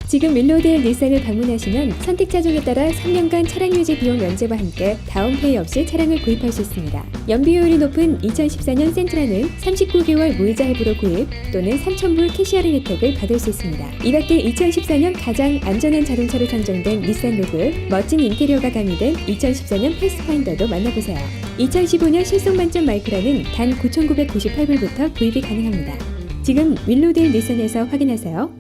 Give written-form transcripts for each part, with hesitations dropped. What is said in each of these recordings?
지금 윌로데일 닛산을 방문하시면 선택 자종에 따라 3년간 차량 유지 비용 면제와 함께 다운페이 없이 차량을 구입할 수 있습니다. 연비효율이 높은 2014년 센트라는 39개월 무이자 할부로 구입 또는 3,000불 캐시할인 혜택을 받을 수 있습니다. 이 밖에 2014년 가장 안전한 자동차로 선정된 닛산 로그, 멋진 인테리어가 가미된 2014년 패스파인더도 만나보세요. 2015년 실속 만점 마이크라는 단 9,998불부터 구입이 가능합니다. 지금 윌로데일 닛산에서 확인하세요.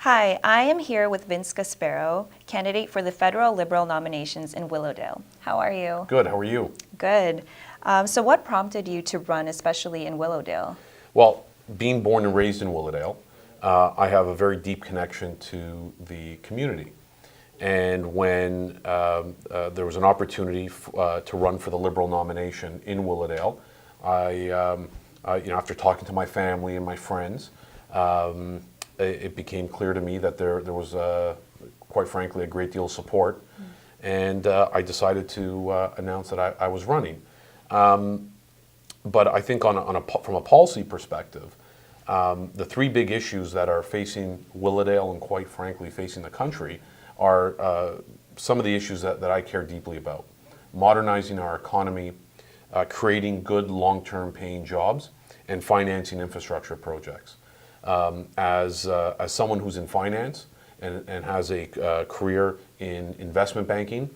Hi, I am here with Vince Gasparro, candidate for the federal Liberal nominations in Willowdale. How are you? Good, how are you? Good. So what prompted you to run, especially in Willowdale? Well, being born and raised in Willowdale, I have a very deep connection to the community. And when there was an opportunity to run for the Liberal nomination in Willowdale, after talking to my family and my friends, it became clear to me that there was, quite frankly, a great deal of support. And I decided to announce that I was running. But I think from a policy perspective, the three big issues that are facing Willowdale and quite frankly facing the country are some of the issues that I care deeply about. Modernizing our economy, creating good long-term paying jobs, and financing infrastructure projects. As someone who's in finance and has a career in investment banking,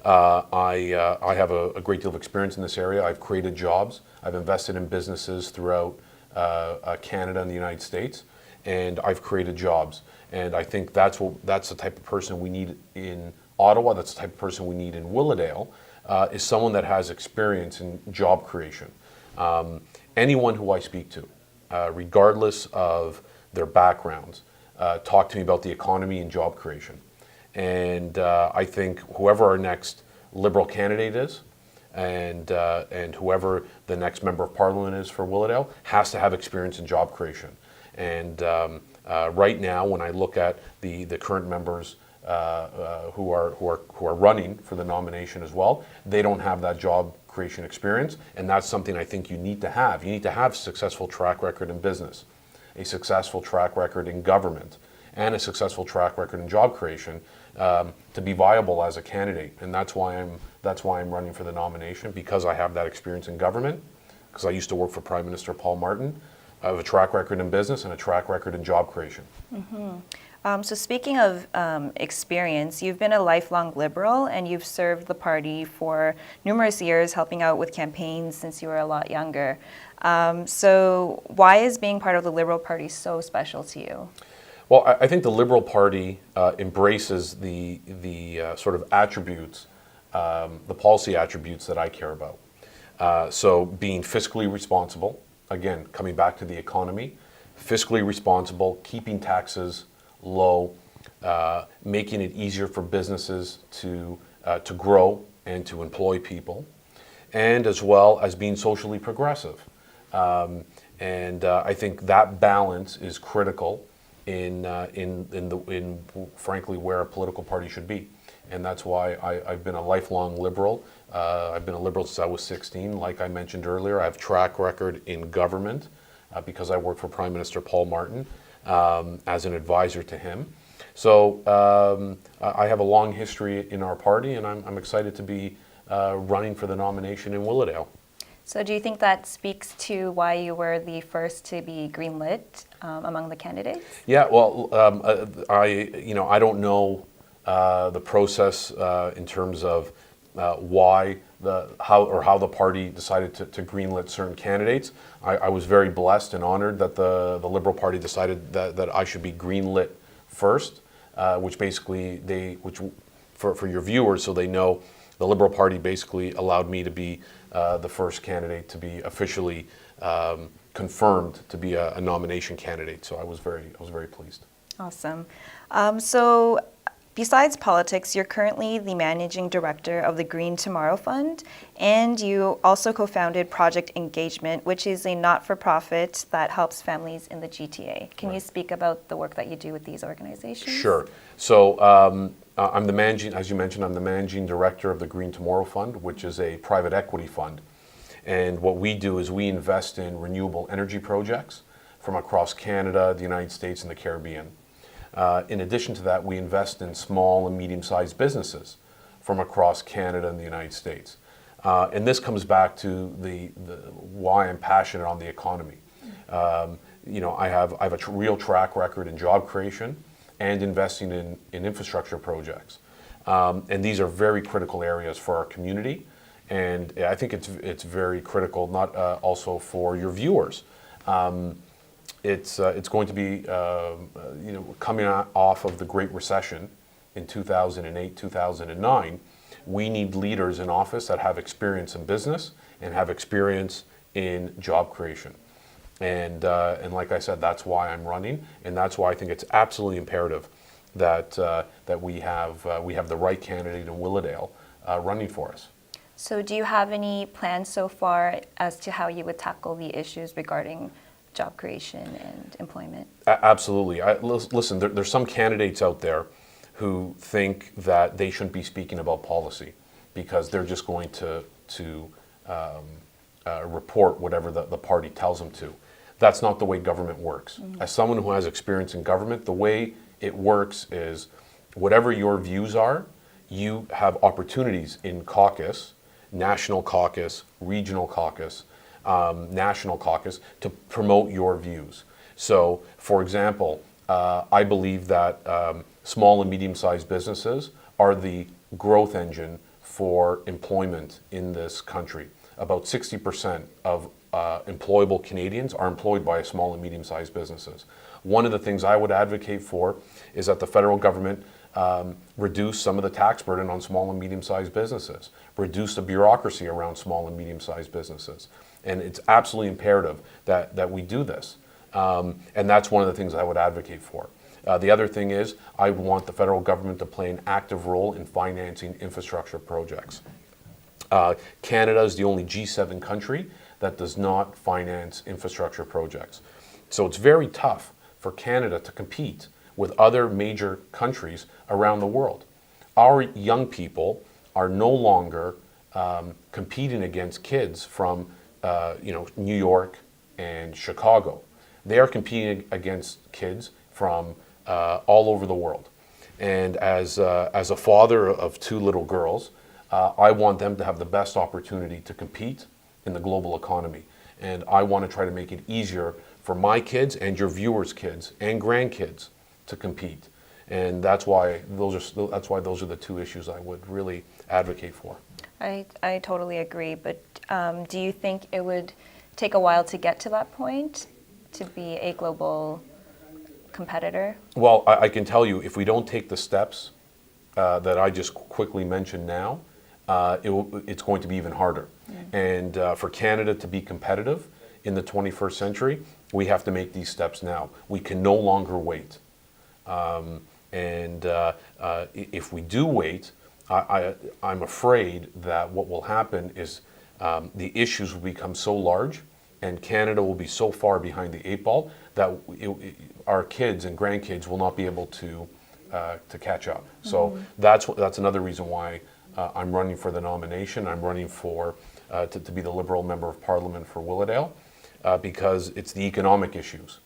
I have a great deal of experience in this area. I've created jobs. I've invested in businesses throughout Canada and the United States, and I've created jobs. And I think that's the type of person we need in Ottawa. That's the type of person we need in Willowdale. Is someone that has experience in job creation. Anyone who I speak to, regardless of their backgrounds, talk to me about the economy and job creation. And I think whoever our next Liberal candidate is, and whoever the next member of Parliament is for Willowdale, has to have experience in job creation. And right now, when I look at the current members who are running for the nomination as well, they don't have that job creation experience, and that's something I think you need to have. You need to have a successful track record in business, a successful track record in government, and a successful track record in job creation to be viable as a candidate. And that's why I'm running for the nomination, because I have that experience in government, because I used to work for Prime Minister Paul Martin. I have a track record in business and a track record in job creation. So speaking of experience, you've been a lifelong Liberal and you've served the party for numerous years, helping out with campaigns since you were a lot younger. So why is being part of the Liberal Party so special to you? Well, I think the Liberal Party embraces the sort of attributes, the policy attributes that I care about. So being fiscally responsible, again, coming back to the economy, fiscally responsible, keeping taxes low, making it easier for businesses to grow and to employ people, and as well as being socially progressive. And I think that balance is critical in frankly where a political party should be. And that's why I've been a lifelong Liberal. I've been a Liberal since I was 16. Like I mentioned earlier, I have track record in government because I worked for Prime Minister Paul Martin as an advisor to him. So I have a long history in our party, and I'm excited to be running for the nomination in Willowdale. So do you think that speaks to why you were the first to be greenlit among the candidates? Yeah, well, I don't know the process in terms of how the party decided to greenlit certain candidates. I was very blessed and honored that the Liberal Party decided that I should be greenlit first, which basically for your viewers, so they know, the Liberal Party basically allowed me to be the first candidate to be officially confirmed to be a nomination candidate. So I was very pleased. Awesome. So besides politics, you're currently the managing director of the Green Tomorrow Fund, and you also co-founded Project Engagement, which is a not-for-profit that helps families in the GTA. Can you speak about the work that you do with these organizations? Sure. So I'm the managing, as you mentioned, I'm the managing director of the Green Tomorrow Fund, which is a private equity fund. And what we do is we invest in renewable energy projects from across Canada, the United States, and the Caribbean. In addition to that, we invest in small and medium-sized businesses from across Canada and the United States. And this comes back to the why I'm passionate on the economy. You know, I have a real track record in job creation and investing in infrastructure projects. And these are very critical areas for our community. And I think it's very critical, not also for your viewers. It's going to be, you know, coming off of the Great Recession in 2008, 2009. We need leaders in office that have experience in business and have experience in job creation. And like I said, that's why I'm running, and that's why I think it's absolutely imperative that that we have the right candidate in Willowdale running for us. So do you have any plans so far as to how you would tackle the issues regarding job creation and employment? Absolutely. Listen, there's some candidates out there who think that they shouldn't be speaking about policy because they're just going to report whatever the party tells them to. That's not the way government works. Mm-hmm. As someone who has experience in government, the way it works is whatever your views are, you have opportunities in caucus, national caucus, regional caucus, national caucus to promote your views. So, for example, I believe that small and medium-sized businesses are the growth engine for employment in this country. About 60% of employable Canadians are employed by small and medium-sized businesses. One of the things I would advocate for is that the federal government reduce some of the tax burden on small and medium-sized businesses, reduce the bureaucracy around small and medium-sized businesses. And it's absolutely imperative that we do this. And that's one of the things I would advocate for. The other thing is I want the federal government to play an active role in financing infrastructure projects. Canada is the only G7 country that does not finance infrastructure projects. So it's very tough for Canada to compete with other major countries around the world. Our young people are no longer competing against kids from New York and Chicago. They are competing against kids from all over the world. And as a father of two little girls, I want them to have the best opportunity to compete in the global economy. And I want to try to make it easier for my kids and your viewers' kids and grandkids to compete. And that's why those are the two issues I would really advocate for. I totally agree, but do you think it would take a while to get to that point, to be a global competitor? Well, I can tell you, if we don't take the steps that I just quickly mentioned now, it's going to be even harder. And for Canada to be competitive in the 21st century, we have to make these steps now. We can no longer wait. If we do wait, I'm afraid that what will happen is the issues will become so large and Canada will be so far behind the eight ball that our kids and grandkids will not be able to catch up. So that's another reason why I'm running for the nomination. I'm running for to be the Liberal Member of Parliament for Willowdale because it's the economic issues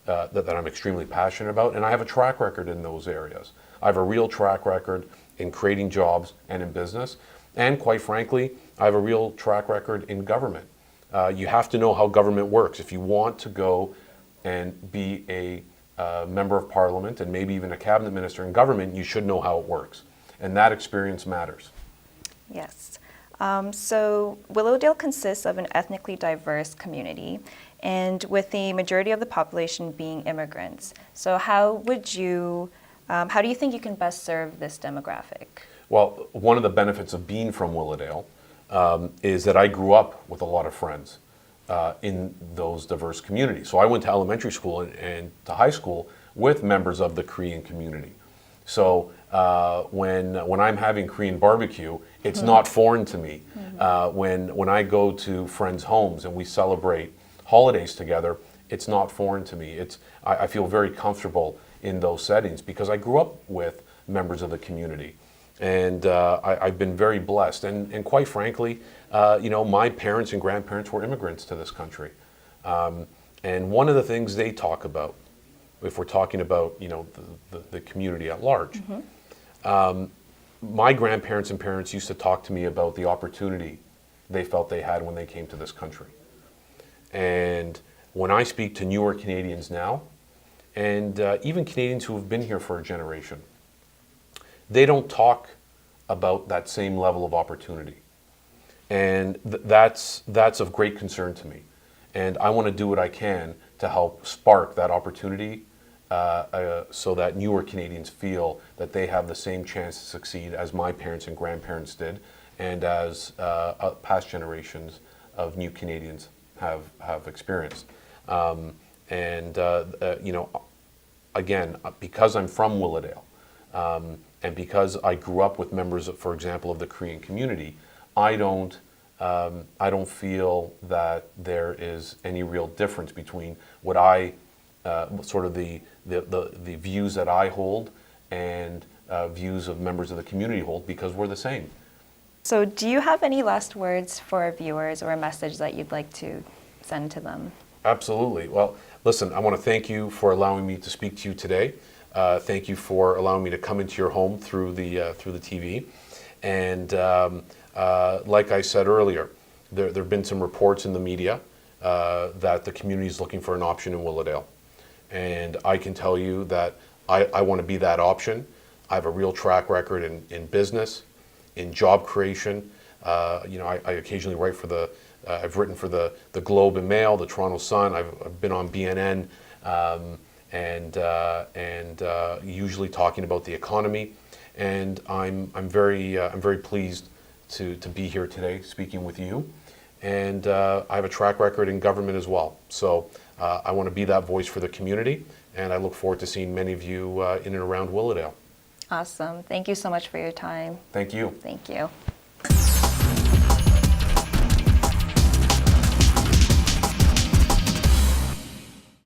that I'm extremely passionate about, and I have a track record in those areas. I have a real track record in creating jobs and in business, and quite frankly, I have a real track record in government. You have to know how government works. If you want to go and be a member of parliament and maybe even a cabinet minister in government, you should know how it works. And that experience matters. Yes. So Willowdale consists of an ethnically diverse community, and with the majority of the population being immigrants. So how do you think you can best serve this demographic? Well, one of the benefits of being from Willowdale is that I grew up with a lot of friends in those diverse communities. So I went to elementary school and to high school with members of the Korean community. So When I'm having Korean barbecue, it's not foreign to me. When I go to friends' homes and we celebrate holidays together, it's not foreign to me. I feel very comfortable in those settings because I grew up with members of the community. And I've been very blessed. And quite frankly, my parents and grandparents were immigrants to this country. And one of the things they talk about, if we're talking about the community at large, my grandparents and parents used to talk to me about the opportunity they felt they had when they came to this country. And when I speak to newer Canadians now, and even Canadians who have been here for a generation, they don't talk about that same level of opportunity. And that's of great concern to me. And I want to do what I can to help spark that opportunity so that newer Canadians feel that they have the same chance to succeed as my parents and grandparents did, and as past generations of new Canadians have experienced. Again, because I'm from Willowdale, and because I grew up with members, for example, of the Korean community, I don't feel that there is any real difference between what I sort of the views that I hold and views of members of the community hold, because we're the same. So do you have any last words for our viewers or a message that you'd like to send to them? Absolutely. Well, listen, I want to thank you for allowing me to speak to you today. Thank you for allowing me to come into your home through the TV. And like I said earlier, there have been some reports in the media that the community is looking for an option in Willowdale. And I can tell you that I want to be that option. I have a real track record in business, in job creation. I occasionally write for I've written for the Globe and Mail, the Toronto Sun. I've been on BNN, and usually talking about the economy. And I'm very pleased to be here today speaking with you. And I have a track record in government as well. So I want to be that voice for the community, and I look forward to seeing many of you in and around Willowdale. Awesome. Thank you so much for your time. Thank you. Thank you.